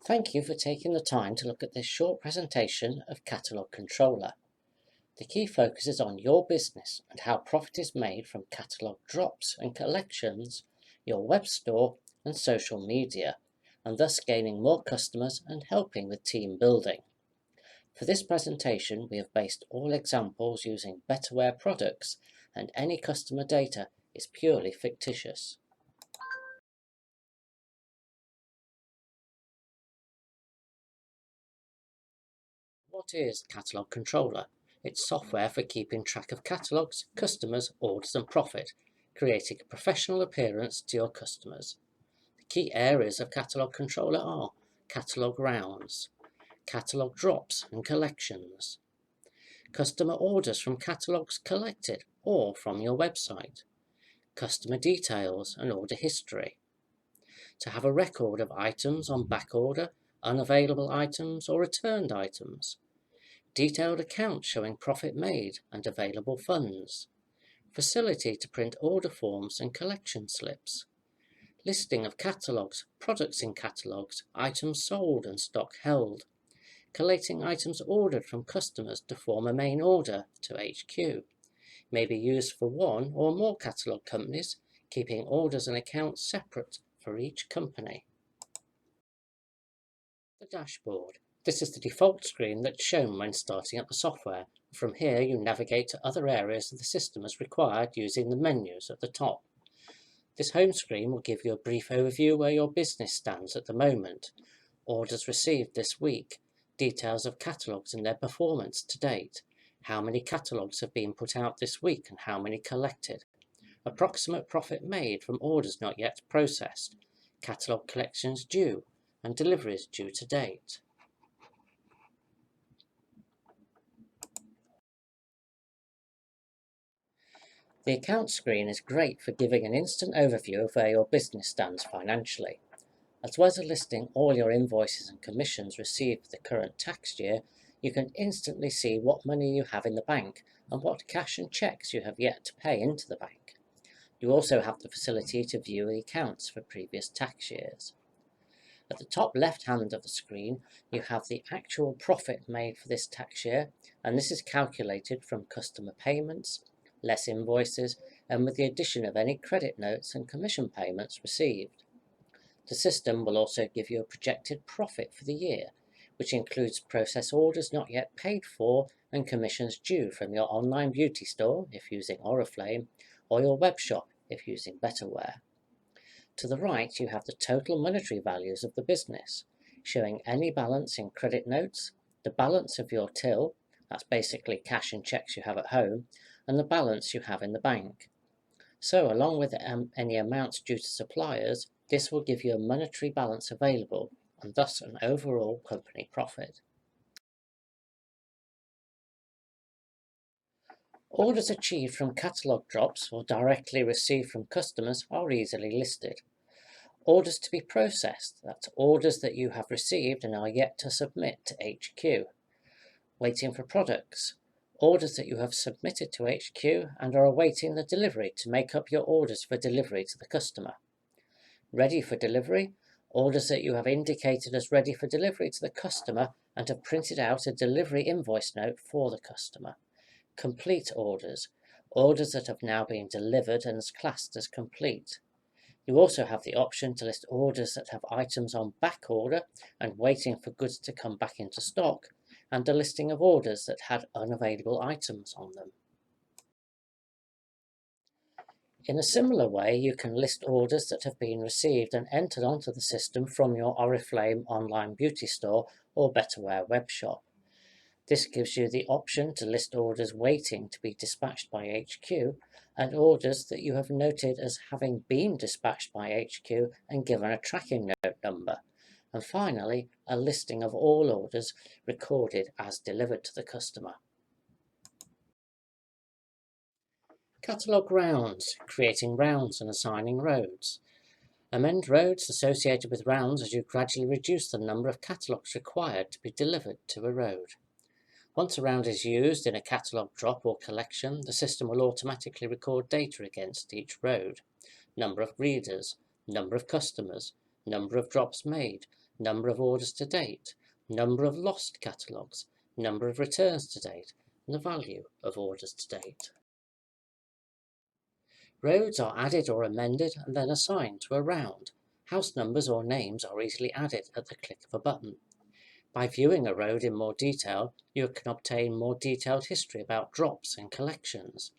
Thank you for taking the time to look at this short presentation of Catalogue Controller. The key focus is on your business and how profit is made from catalogue drops and collections, your web store and social media, and thus gaining more customers and helping with team building. For this presentation, we have based all examples using Betterware products, and any customer data is purely fictitious. What is Catalogue Controller? It's software for keeping track of catalogues, customers, orders and profit, creating a professional appearance to your customers. The key areas of Catalogue Controller are catalogue rounds, catalogue drops and collections, customer orders from catalogues collected or from your website, customer details and order history. To have a record of items on backorder, unavailable items or returned items. Detailed accounts showing profit made and available funds, facility to print order forms and collection slips, listing of catalogues, products in catalogues, items sold and stock held, collating items ordered from customers to form a main order to HQ, may be used for one or more catalogue companies, keeping orders and accounts separate for each company. The dashboard. This is the default screen that's shown when starting up the software. From here you navigate to other areas of the system as required using the menus at the top. This home screen will give you a brief overview where your business stands at the moment, orders received this week, details of catalogues and their performance to date, how many catalogues have been put out this week and how many collected, approximate profit made from orders not yet processed, catalogue collections due, and deliveries due to date. The account screen is great for giving an instant overview of where your business stands financially. As well as listing all your invoices and commissions received for the current tax year, you can instantly see what money you have in the bank and what cash and cheques you have yet to pay into the bank. You also have the facility to view the accounts for previous tax years. At the top left hand of the screen, you have the actual profit made for this tax year, and this is calculated from customer payments, less invoices, and with the addition of any credit notes and commission payments received. The system will also give you a projected profit for the year, which includes process orders not yet paid for and commissions due from your online beauty store, if using Oriflame, or your web shop, if using Betterware. To the right, you have the total monetary values of the business, showing any balance in credit notes, the balance of your till, that's basically cash and cheques you have at home, and the balance you have in the bank. So, along with any amounts due to suppliers, this will give you a monetary balance available, and thus an overall company profit. Orders achieved from catalogue drops or directly received from customers are easily listed. Orders to be processed, that's orders that you have received and are yet to submit to HQ. Waiting for products, orders that you have submitted to HQ and are awaiting the delivery to make up your orders for delivery to the customer. Ready for delivery, orders that you have indicated as ready for delivery to the customer and have printed out a delivery invoice note for the customer. Complete orders, orders that have now been delivered and is classed as complete. You also have the option to list orders that have items on back order and waiting for goods to come back into stock, and a listing of orders that had unavailable items on them. In a similar way, you can list orders that have been received and entered onto the system from your Oriflame online beauty store or Betterware web shop. This gives you the option to list orders waiting to be dispatched by HQ and orders that you have noted as having been dispatched by HQ and given a tracking note number. And finally, a listing of all orders recorded as delivered to the customer. Catalogue rounds, creating rounds and assigning roads. Amend roads associated with rounds as you gradually reduce the number of catalogues required to be delivered to a road. Once a round is used in a catalogue drop or collection, the system will automatically record data against each road, number of readers, number of customers, number of drops made, number of orders to date, number of lost catalogues, number of returns to date, and the value of orders to date. Roads are added or amended and then assigned to a round. House numbers or names are easily added at the click of a button. By viewing a road in more detail, you can obtain more detailed history about drops and collections.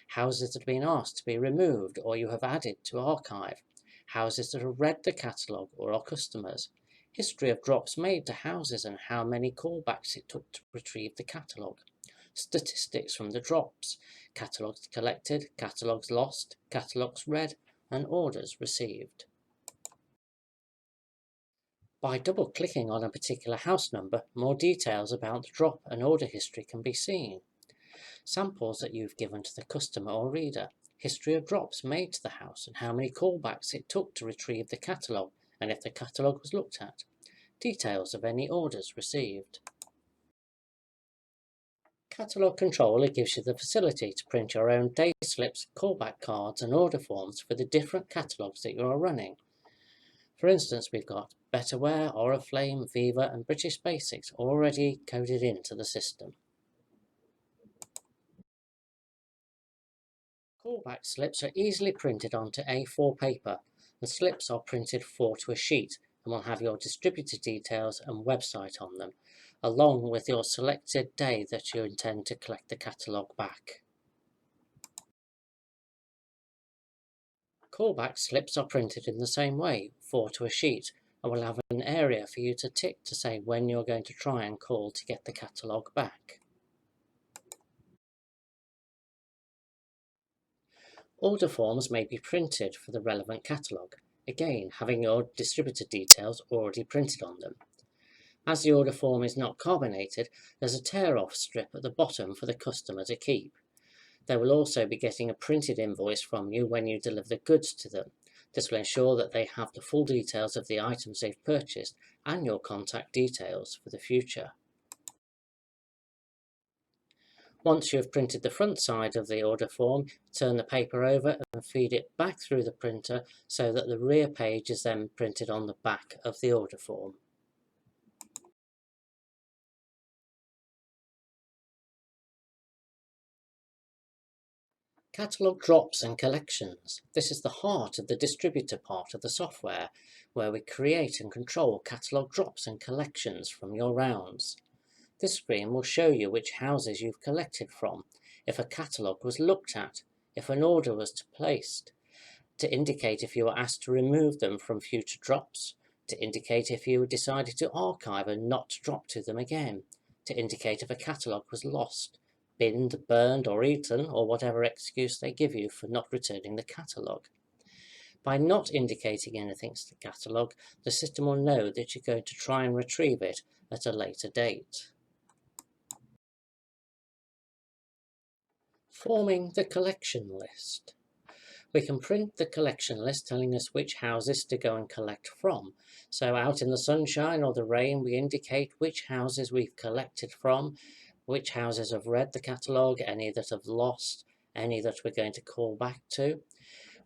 Houses that have been asked to be removed or you have added to archive. Houses that have read the catalogue or are customers. History of drops made to houses and how many callbacks it took to retrieve the catalogue. Statistics from the drops. Catalogues collected, catalogues lost, catalogues read, and orders received. By double-clicking on a particular house number, more details about the drop and order history can be seen. Samples that you've given to the customer or reader, history of drops made to the house and how many callbacks it took to retrieve the catalogue and if the catalogue was looked at, details of any orders received. Catalogue Controller gives you the facility to print your own day slips, callback cards and order forms for the different catalogues that you are running. For instance, we've got Betterware, Oriflame, Viva and British Basics already coded into the system. Callback slips are easily printed onto A4 paper, and slips are printed 4 to a sheet and will have your distributor details and website on them, along with your selected day that you intend to collect the catalogue back. Callback slips are printed in the same way, 4 to a sheet, and will have an area for you to tick to say when you're going to try and call to get the catalogue back. Order forms may be printed for the relevant catalogue, again having your distributor details already printed on them. As the order form is not carbonated, there's a tear-off strip at the bottom for the customer to keep. They will also be getting a printed invoice from you when you deliver the goods to them. This will ensure that they have the full details of the items they've purchased and your contact details for the future. Once you have printed the front side of the order form, turn the paper over and feed it back through the printer so that the rear page is then printed on the back of the order form. Catalogue drops and collections. This is the heart of the distributor part of the software, where we create and control catalogue drops and collections from your rounds. This screen will show you which houses you've collected from, if a catalogue was looked at, if an order was placed, to indicate if you were asked to remove them from future drops, to indicate if you decided to archive and not drop to them again, to indicate if a catalogue was lost, binned, burned or eaten, or whatever excuse they give you for not returning the catalogue. By not indicating anything to the catalogue, the system will know that you're going to try and retrieve it at a later date. Forming the collection list. We can print the collection list telling us which houses to go and collect from. So out in the sunshine or the rain, we indicate which houses we've collected from, which houses have read the catalogue, any that have lost, any that we're going to call back to.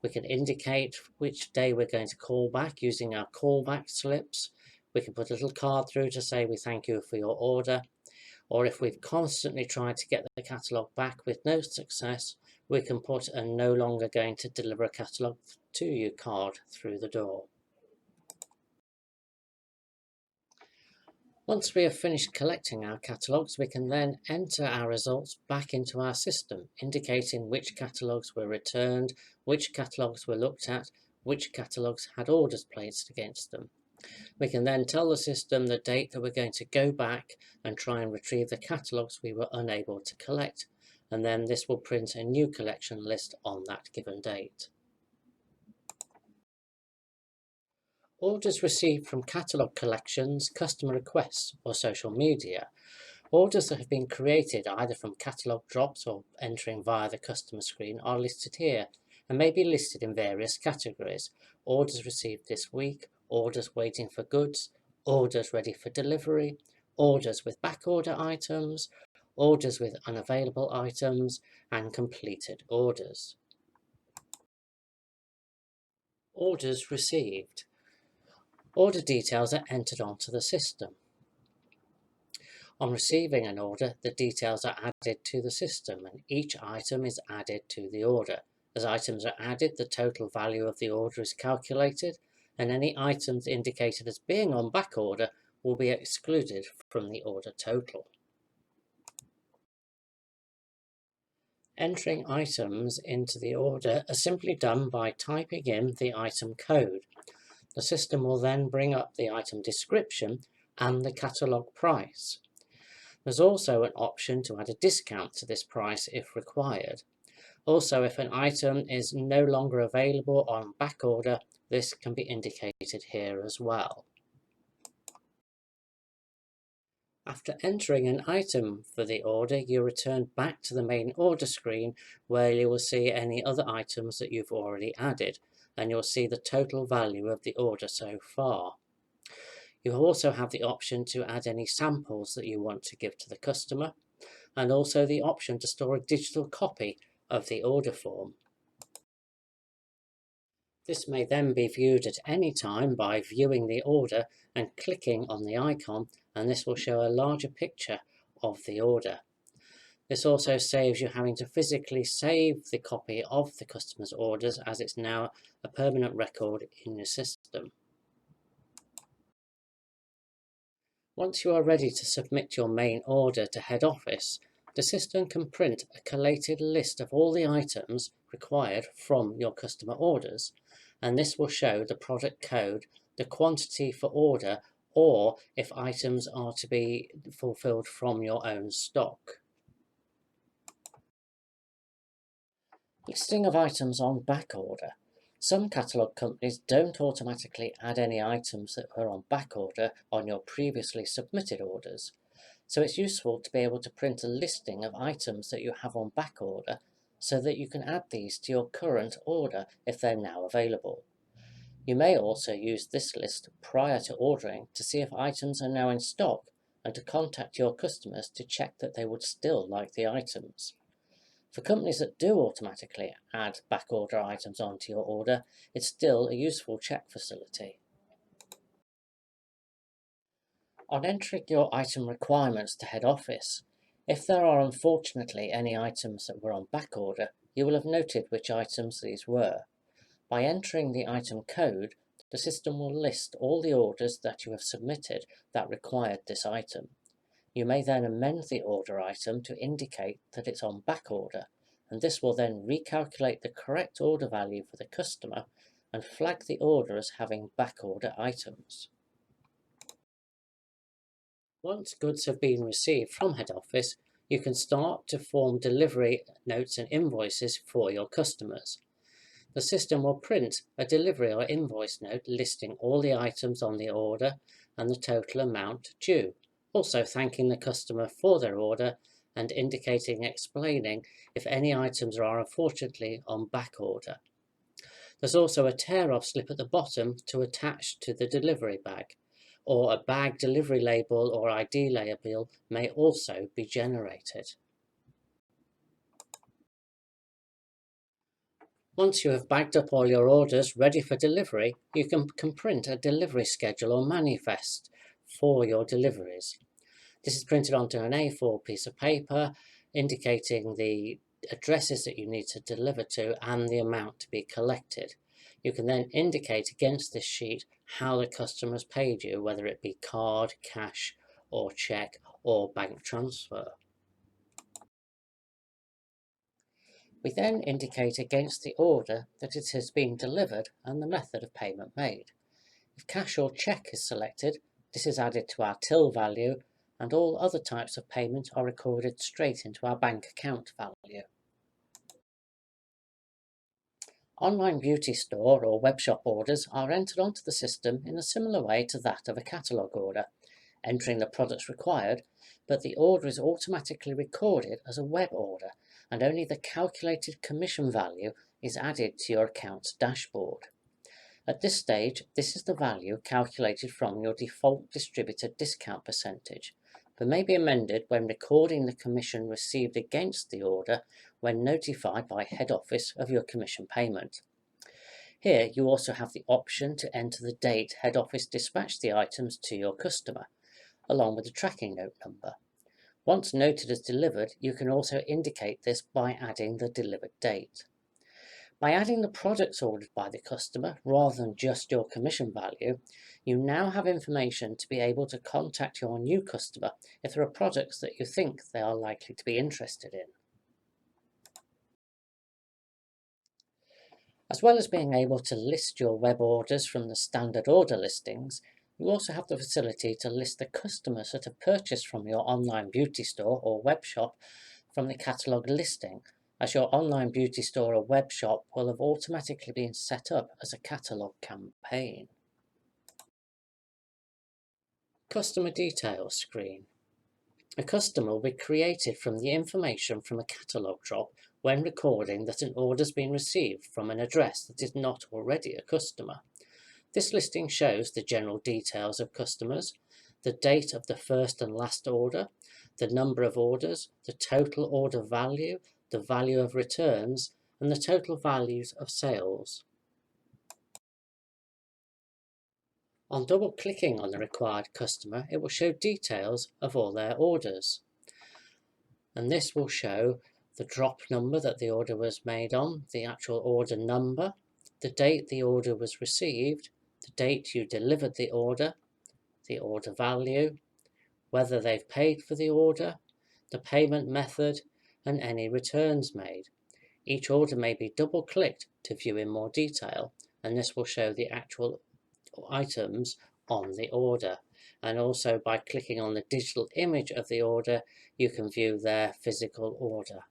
We can indicate which day we're going to call back using our callback slips. We can put a little card through to say we thank you for your order. Or if we've constantly tried to get the catalogue back with no success, we can put a no longer going to deliver a catalogue to you card through the door. Once we have finished collecting our catalogues, we can then enter our results back into our system, indicating which catalogues were returned, which catalogues were looked at, which catalogues had orders placed against them. We can then tell the system the date that we're going to go back and try and retrieve the catalogues we were unable to collect, and then this will print a new collection list on that given date. Orders received from catalogue collections, customer requests or social media. Orders that have been created either from catalogue drops or entering via the customer screen are listed here and may be listed in various categories. Orders received this week, orders waiting for goods, orders ready for delivery, orders with backorder items, orders with unavailable items, and completed orders. Orders received. Order details are entered onto the system. On receiving an order, the details are added to the system and each item is added to the order. As items are added, the total value of the order is calculated and any items indicated as being on backorder will be excluded from the order total. Entering items into the order are simply done by typing in the item code. The system will then bring up the item description and the catalogue price. There's also an option to add a discount to this price if required. Also, if an item is no longer available on backorder, this can be indicated here as well. After entering an item for the order, you return back to the main order screen where you will see any other items that you've already added, and you'll see the total value of the order so far. You also have the option to add any samples that you want to give to the customer, and also the option to store a digital copy of the order form. This may then be viewed at any time by viewing the order and clicking on the icon, and this will show a larger picture of the order. This also saves you having to physically save the copy of the customer's orders, as it's now a permanent record in your system. Once you are ready to submit your main order to head office, the system can print a collated list of all the items required from your customer orders, and this will show the product code, the quantity for order, or if items are to be fulfilled from your own stock. Listing of items on backorder. Some catalogue companies don't automatically add any items that are on backorder on your previously submitted orders, so it's useful to be able to print a listing of items that you have on backorder so that you can add these to your current order if they're now available. You may also use this list prior to ordering to see if items are now in stock and to contact your customers to check that they would still like the items. For companies that do automatically add backorder items onto your order, it's still a useful check facility. On entering your item requirements to head office, if there are unfortunately any items that were on backorder, you will have noted which items these were. By entering the item code, the system will list all the orders that you have submitted that required this item. You may then amend the order item to indicate that it's on backorder, and this will then recalculate the correct order value for the customer and flag the order as having backorder items. Once goods have been received from head office, you can start to form delivery notes and invoices for your customers. The system will print a delivery or invoice note listing all the items on the order and the total amount due, also thanking the customer for their order and explaining if any items are unfortunately on backorder. There's also a tear-off slip at the bottom to attach to the delivery bag, or a bag delivery label or ID label may also be generated. Once you have bagged up all your orders ready for delivery, you can print a delivery schedule or manifest for your deliveries. This is printed onto an A4 piece of paper, indicating the addresses that you need to deliver to and the amount to be collected. You can then indicate against this sheet how the customer has paid you, whether it be card, cash, or cheque, or bank transfer. We then indicate against the order that it has been delivered and the method of payment made. If cash or cheque is selected, this is added to our till value, and all other types of payment are recorded straight into our bank account value. Online beauty store or web shop orders are entered onto the system in a similar way to that of a catalogue order, entering the products required, but the order is automatically recorded as a web order and only the calculated commission value is added to your account's dashboard. At this stage, this is the value calculated from your default distributor discount percentage, but may be amended when recording the commission received against the order when notified by head office of your commission payment. Here you also have the option to enter the date head office dispatched the items to your customer, along with the tracking note number. Once noted as delivered, you can also indicate this by adding the delivered date. By adding the products ordered by the customer rather than just your commission value, you now have information to be able to contact your new customer if there are products that you think they are likely to be interested in. As well as being able to list your web orders from the standard order listings, you also have the facility to list the customers that have purchased from your online beauty store or web shop from the catalogue listing, as your online beauty store or web shop will have automatically been set up as a catalogue campaign. Customer Details screen. A customer will be created from the information from a catalogue drop when recording that an order has been received from an address that is not already a customer. This listing shows the general details of customers, the date of the first and last order, the number of orders, the total order value, the value of returns, and the total values of sales. On double-clicking on the required customer, it will show details of all their orders. And this will show the drop number that the order was made on, the actual order number, the date the order was received, the date you delivered the order value, whether they've paid for the order, the payment method, and any returns made. Each order may be double-clicked to view in more detail, and this will show the actual items on the order. And also by clicking on the digital image of the order, you can view their physical order.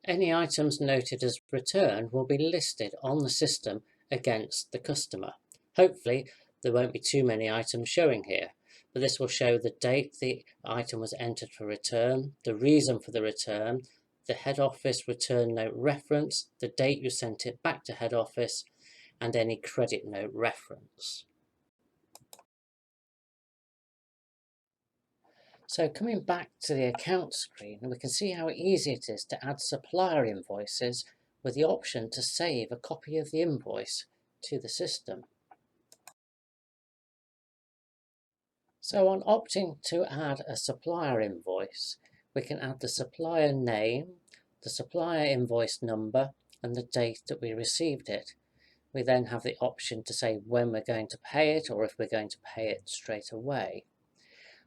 Any items noted as returned will be listed on the system against the customer. Hopefully there won't be too many items showing here, but this will show the date the item was entered for return, the reason for the return, the head office return note reference, the date you sent it back to head office, and any credit note reference. So coming back to the account screen, we can see how easy it is to add supplier invoices with the option to save a copy of the invoice to the system. So on opting to add a supplier invoice, we can add the supplier name, the supplier invoice number, and the date that we received it. We then have the option to say when we're going to pay it or if we're going to pay it straight away.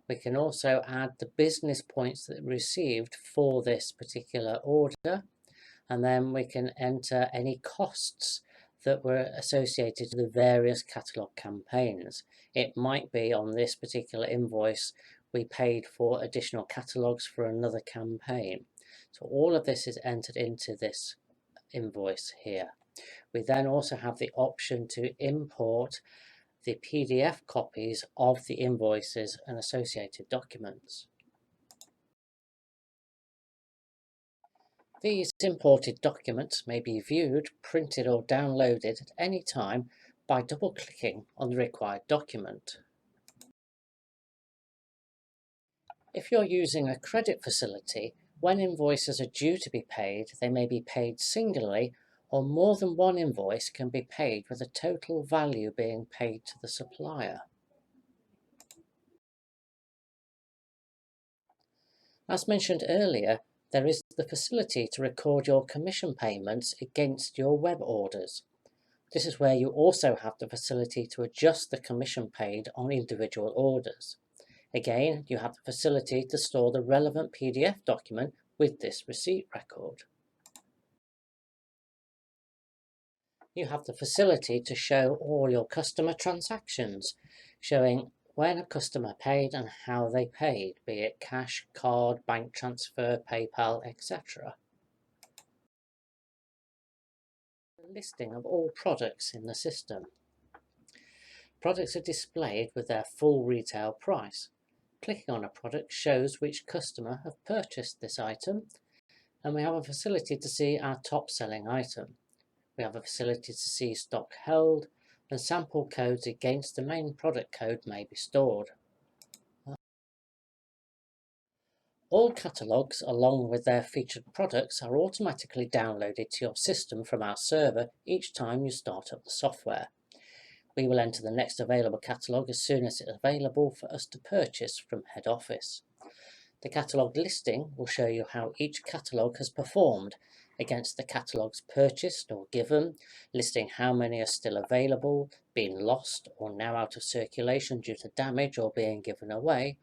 We can also add the business points that we received for this particular order, and then we can enter any costs that were associated to the various catalogue campaigns. It might be on this particular invoice we paid for additional catalogues for another campaign. So all of this is entered into this invoice here. We then also have the option to import the PDF copies of the invoices and associated documents. These imported documents may be viewed, printed or downloaded at any time by double-clicking on the required document. If you're using a credit facility, when invoices are due to be paid, they may be paid singularly, or more than one invoice can be paid with a total value being paid to the supplier. As mentioned earlier, there is the facility to record your commission payments against your web orders. This is where you also have the facility to adjust the commission paid on individual orders. Again, you have the facility to store the relevant PDF document with this receipt record. You have the facility to show all your customer transactions, showing when a customer paid and how they paid, be it cash, card, bank transfer, PayPal, etc. The listing of all products in the system. Products are displayed with their full retail price. Clicking on a product shows which customer have purchased this item, and we have a facility to see our top selling item. We have a facility to see stock held, and sample codes against the main product code may be stored. All catalogues, along with their featured products, are automatically downloaded to your system from our server each time you start up the software. We will enter the next available catalogue as soon as it's available for us to purchase from head office. The catalogue listing will show you how each catalogue has performed against the catalogues purchased or given, listing how many are still available, been lost or now out of circulation due to damage or being given away.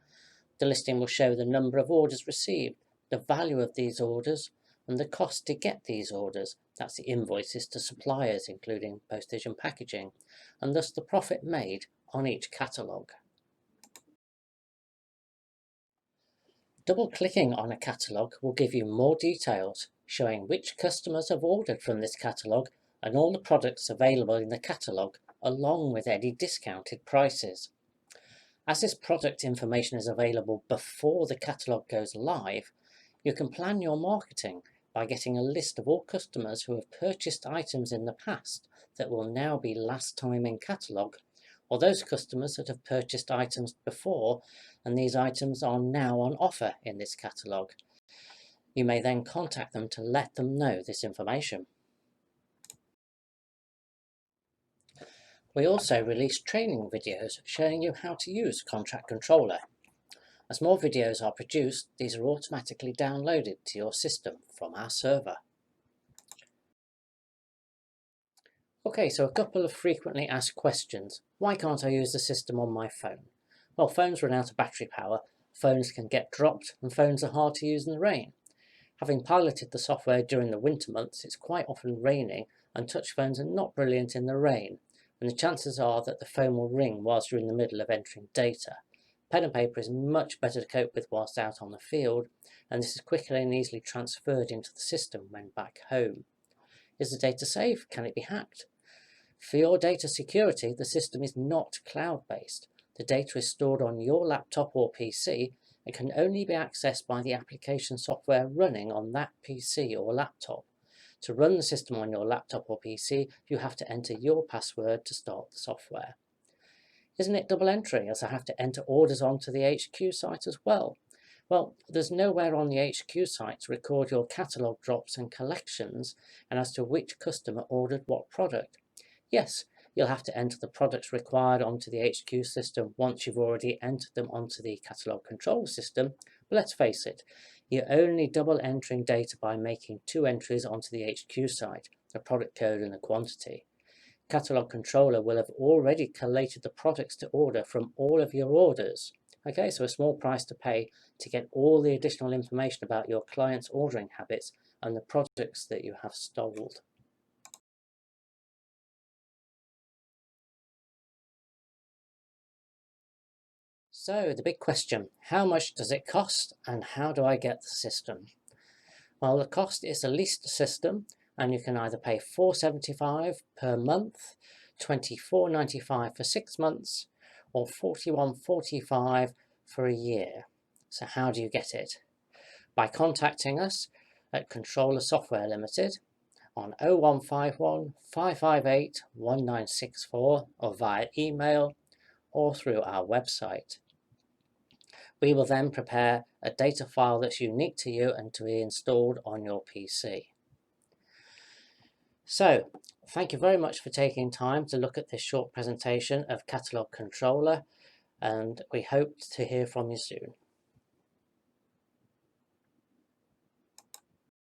The listing will show the number of orders received, the value of these orders, and the cost to get these orders. That's the invoices to suppliers, including postage and packaging, and thus the profit made on each catalogue. Double-clicking on a catalogue will give you more details, showing which customers have ordered from this catalogue and all the products available in the catalogue, along with any discounted prices. As this product information is available before the catalogue goes live, you can plan your marketing by getting a list of all customers who have purchased items in the past that will now be last time in catalogue, or those customers that have purchased items before and these items are now on offer in this catalogue. You may then contact them to let them know this information. We also release training videos showing you how to use Contract Controller. As more videos are produced, these are automatically downloaded to your system from our server. Okay, so a couple of frequently asked questions. Why can't I use the system on my phone? Well, phones run out of battery power, phones can get dropped, and phones are hard to use in the rain. Having piloted the software during the winter months, it's quite often raining, and touch phones are not brilliant in the rain, and the chances are that the phone will ring whilst you're in the middle of entering data. Pen and paper is much better to cope with whilst out on the field, and this is quickly and easily transferred into the system when back home. Is the data safe? Can it be hacked? For your data security, the system is not cloud-based. The data is stored on your laptop or PC and can only be accessed by the application software running on that PC or laptop. To run the system on your laptop or PC, you have to enter your password to start the software. Isn't it double entry, as I have to enter orders onto the HQ site as well? Well, there's nowhere on the HQ site to record your catalogue drops and collections and as to which customer ordered what product. Yes, you'll have to enter the products required onto the HQ system once you've already entered them onto the catalogue control system, but let's face it, you're only double entering data by making two entries onto the HQ site, the product code and the quantity. Catalogue controller will have already collated the products to order from all of your orders. Okay, so a small price to pay to get all the additional information about your client's ordering habits and the products that you have sold. So the big question, how much does it cost and how do I get the system? Well, the cost is the leased system and you can either pay $4.75 per month, $24.95 for 6 months, or $41.45 for a year. So how do you get it? By contacting us at Controller Software Limited on 0151 558 1964 or via email or through our website. We will then prepare a data file that's unique to you and to be installed on your PC. So, thank you very much for taking time to look at this short presentation of Catalogue Controller, and we hope to hear from you soon.